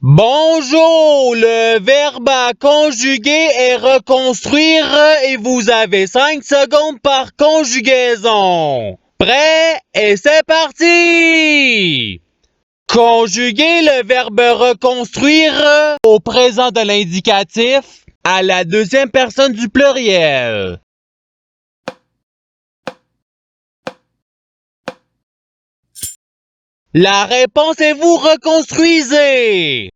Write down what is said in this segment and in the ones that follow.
Bonjour, le verbe à conjuguer est reconstruire et vous avez 5 secondes par conjugaison. Prêt et c'est parti! Conjuguer le verbe reconstruire au présent de l'indicatif à la deuxième personne du pluriel. La réponse est vous reconstruisez.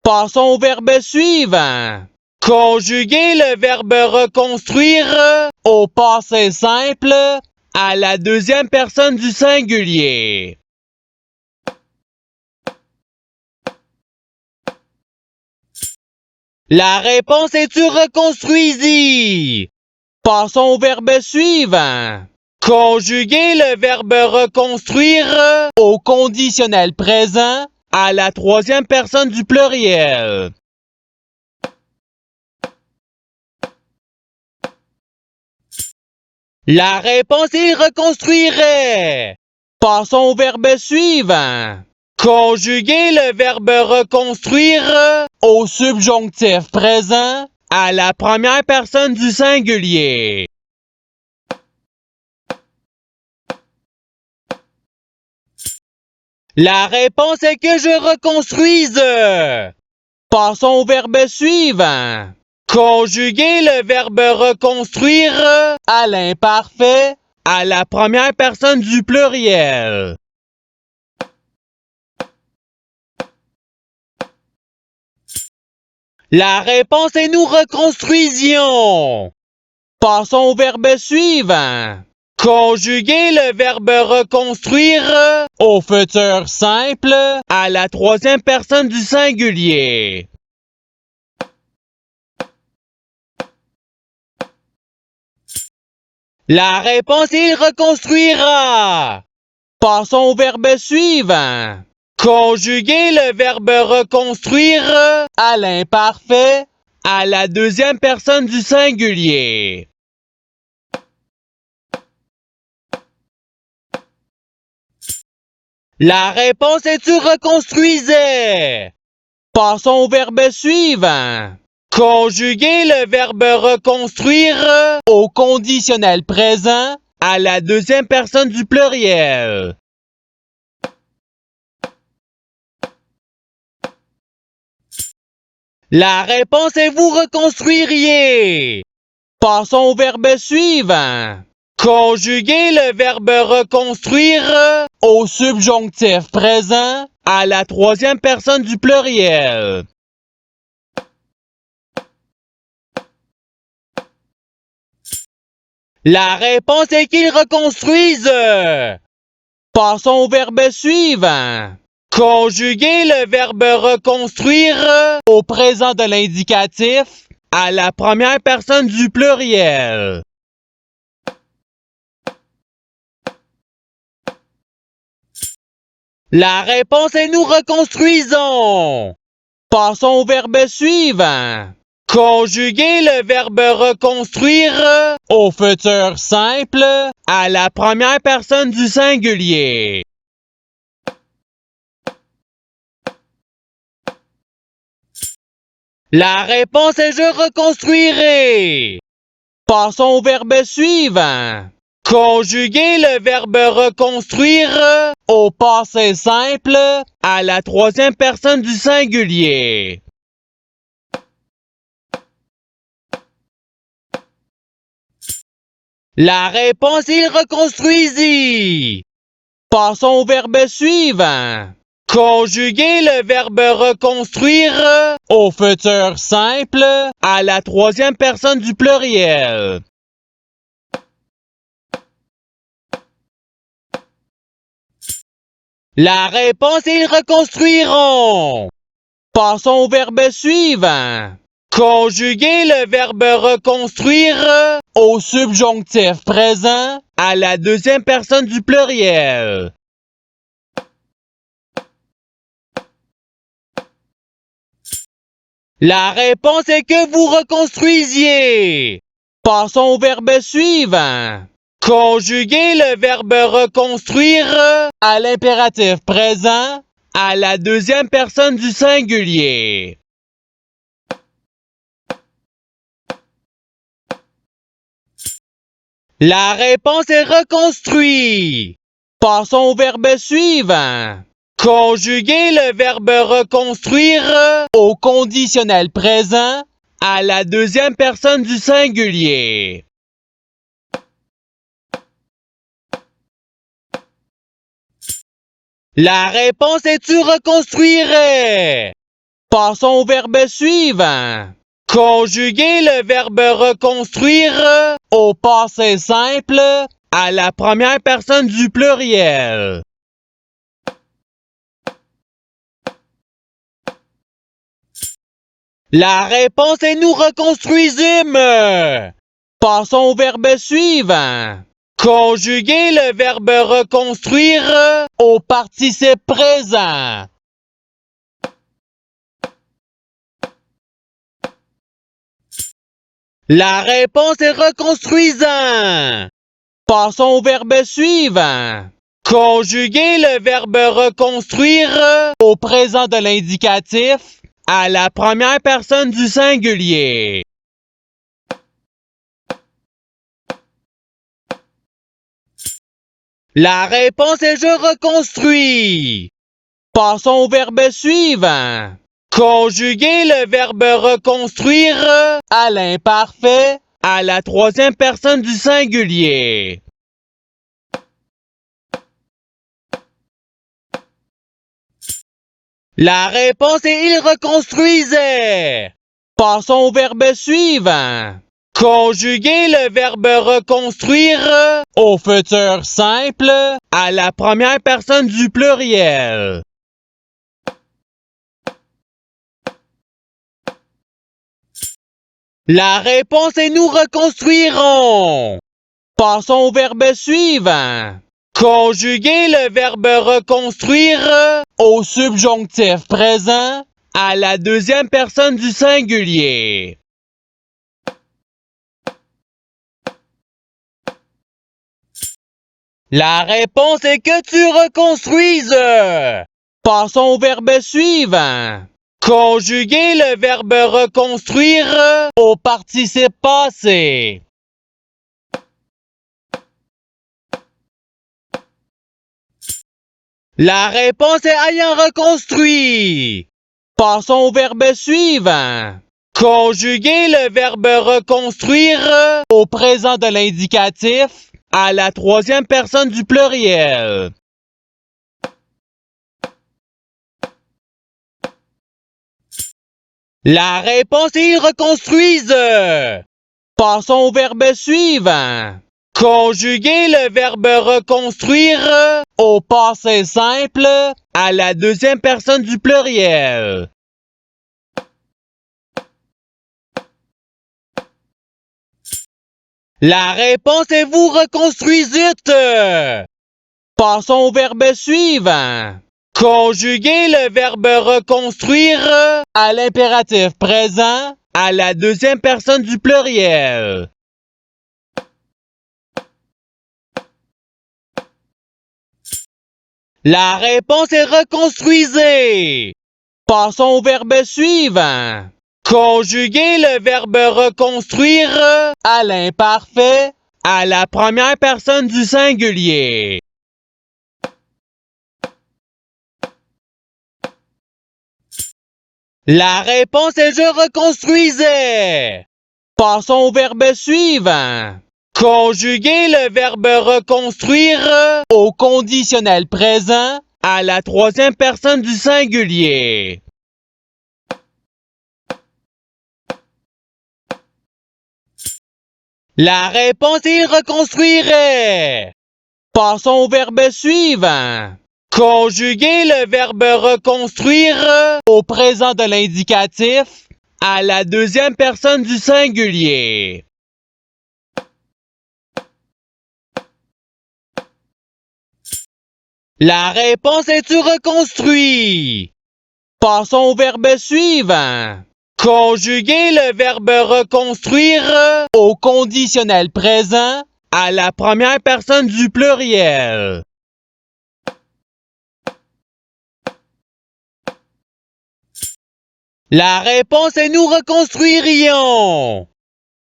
Passons au verbe suivant. Conjuguer le verbe reconstruire au passé simple à la deuxième personne du singulier. La réponse est tu reconstruisis. Passons au verbe suivant. Conjuguer le verbe reconstruire au conditionnel présent à la troisième personne du pluriel. La réponse est reconstruirait. Passons au verbe suivant. Conjuguer le verbe reconstruire au subjonctif présent à la première personne du singulier. La réponse est que je reconstruise. Passons au verbe suivant. Conjuguer le verbe reconstruire à l'imparfait à la première personne du pluriel. La réponse est nous reconstruisions. Passons au verbe suivant. Conjuguer le verbe reconstruire au futur simple à la troisième personne du singulier. La réponse est il reconstruira. Passons au verbe suivant. Conjuguer le verbe reconstruire à l'imparfait à la deuxième personne du singulier. La réponse est tu reconstruisais. Passons au verbe suivant. Conjuguer le verbe reconstruire au conditionnel présent à la deuxième personne du pluriel. La réponse est vous reconstruiriez. Passons au verbe suivant. Conjuguer le verbe reconstruire au subjonctif présent à la troisième personne du pluriel. La réponse est qu'ils reconstruisent. Passons au verbe suivant. Conjuguer le verbe reconstruire au présent de l'indicatif à la première personne du pluriel. La réponse est nous reconstruisons. Passons au verbe suivant. Conjuguer le verbe reconstruire au futur simple à la première personne du singulier. La réponse est je reconstruirai. Passons au verbe suivant. Conjuguer le verbe reconstruire au passé simple à la troisième personne du singulier. La réponse est reconstruisit. Passons au verbe suivant. Conjuguer le verbe reconstruire au futur simple à la troisième personne du pluriel. La réponse est ils reconstruiront. Passons au verbe suivant. Conjuguer le verbe reconstruire au subjonctif présent à la deuxième personne du pluriel. La réponse est que vous reconstruisiez. Passons au verbe suivant. Conjuguer le verbe reconstruire à l'impératif présent à la deuxième personne du singulier. La réponse est reconstruite. Passons au verbe suivant. Conjuguer le verbe reconstruire au conditionnel présent à la deuxième personne du singulier. La réponse est tu reconstruirais. Passons au verbe suivant. Conjuguer le verbe reconstruire au passé simple à la première personne du pluriel. La réponse est nous reconstruisîmes. Passons au verbe suivant. Conjuguer le verbe reconstruire au participe présent. La réponse est reconstruisant. Passons au verbe suivant. Conjuguer le verbe reconstruire au présent de l'indicatif à la première personne du singulier. La réponse est je reconstruis. Passons au verbe suivant. Conjuguer le verbe reconstruire à l'imparfait à la troisième personne du singulier. La réponse est il reconstruisait. Passons au verbe suivant. Conjuguer le verbe reconstruire au futur simple à la première personne du pluriel. La réponse est nous reconstruirons. Passons au verbe suivant. Conjuguer le verbe reconstruire au subjonctif présent à la deuxième personne du singulier. La réponse est que tu reconstruises. Passons au verbe suivant. Conjuguer le verbe reconstruire au participe passé. La réponse est ayant reconstruit. Passons au verbe suivant. Conjuguer le verbe reconstruire au présent de l'indicatif à la troisième personne du pluriel. La réponse est ils reconstruisent. Passons au verbe suivant. Conjuguer le verbe reconstruire au passé simple à la deuxième personne du pluriel. La réponse est vous reconstruisîtes. Passons au verbe suivant. Conjuguer le verbe reconstruire à l'impératif présent à la deuxième personne du pluriel. La réponse est reconstruisez. Passons au verbe suivant. Conjuguer le verbe reconstruire à l'imparfait à la première personne du singulier. La réponse est je reconstruisais. Passons au verbe suivant. Conjuguer le verbe reconstruire au conditionnel présent à la troisième personne du singulier. La réponse est reconstruirait. Passons au verbe suivant. Conjuguer le verbe reconstruire au présent de l'indicatif à la deuxième personne du singulier. La réponse est tu reconstruis. Passons au verbe suivant. Conjuguer le verbe reconstruire au conditionnel présent à la première personne du pluriel. La réponse est nous reconstruirions.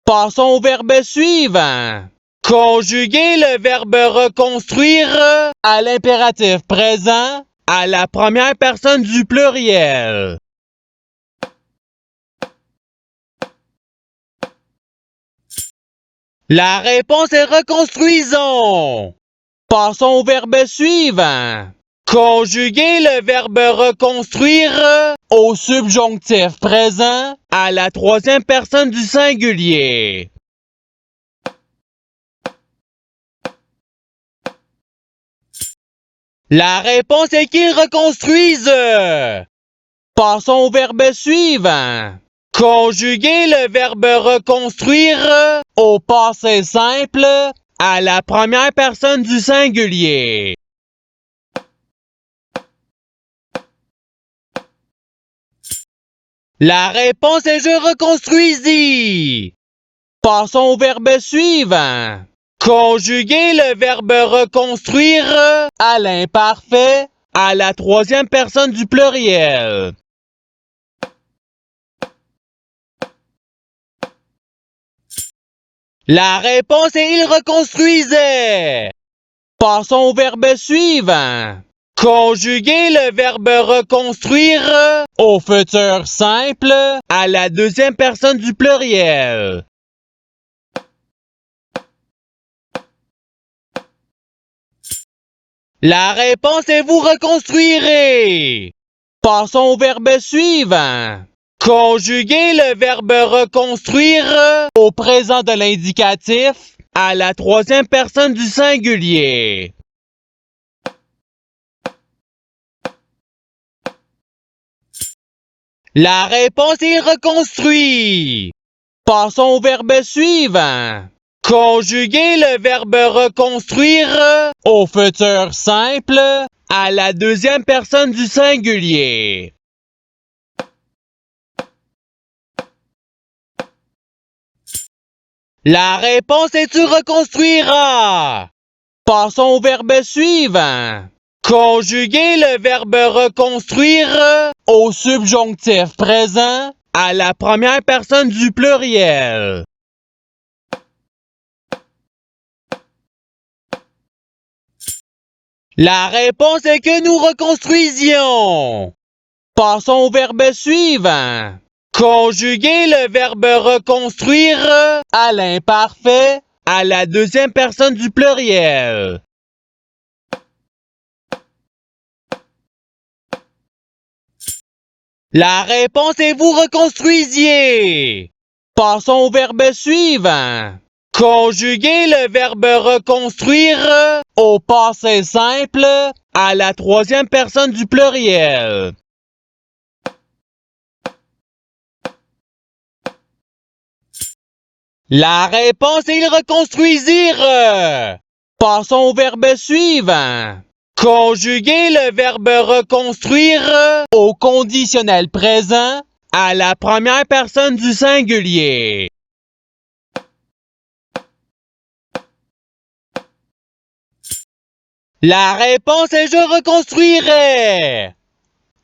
Passons au verbe suivant. Conjuguer le verbe reconstruire à l'impératif présent à la première personne du pluriel. La réponse est reconstruisons. Passons au verbe suivant. Conjuguer le verbe reconstruire au subjonctif présent à la troisième personne du singulier. La réponse est qu'ils reconstruisent. Passons au verbe suivant. Conjuguer le verbe reconstruire au passé simple à la première personne du singulier. La réponse est je reconstruisis. Passons au verbe suivant. Conjuguer le verbe reconstruire à l'imparfait à la troisième personne du pluriel. La réponse est il reconstruisait. Passons au verbe suivant. Conjuguer le verbe reconstruire au futur simple à la deuxième personne du pluriel. La réponse est vous reconstruirez. Passons au verbe suivant. Conjuguer le verbe reconstruire au présent de l'indicatif à la troisième personne du singulier. La réponse est reconstruit. Passons au verbe suivant. Conjuguer le verbe reconstruire au futur simple à la deuxième personne du singulier. La réponse est tu reconstruiras. Passons au verbe suivant. Conjuguer le verbe reconstruire au subjonctif présent à la première personne du pluriel. La réponse est que nous reconstruisions. Passons au verbe suivant. Conjuguer le verbe reconstruire à l'imparfait à la deuxième personne du pluriel. La réponse est vous reconstruisiez. Passons au verbe suivant. Conjuguer le verbe reconstruire au passé simple à la troisième personne du pluriel. La réponse est ils reconstruisirent. Passons au verbe suivant. Conjuguer le verbe reconstruire au conditionnel présent à la première personne du singulier. La réponse est je reconstruirai.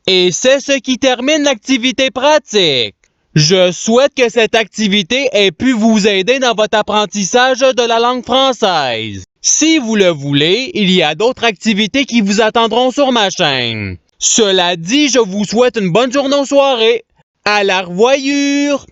Et c'est ce qui termine l'activité pratique. Je souhaite que cette activité ait pu vous aider dans votre apprentissage de la langue française. Si vous le voulez, il y a d'autres activités qui vous attendront sur ma chaîne. Cela dit, je vous souhaite une bonne journée ou soirée. À la revoyure!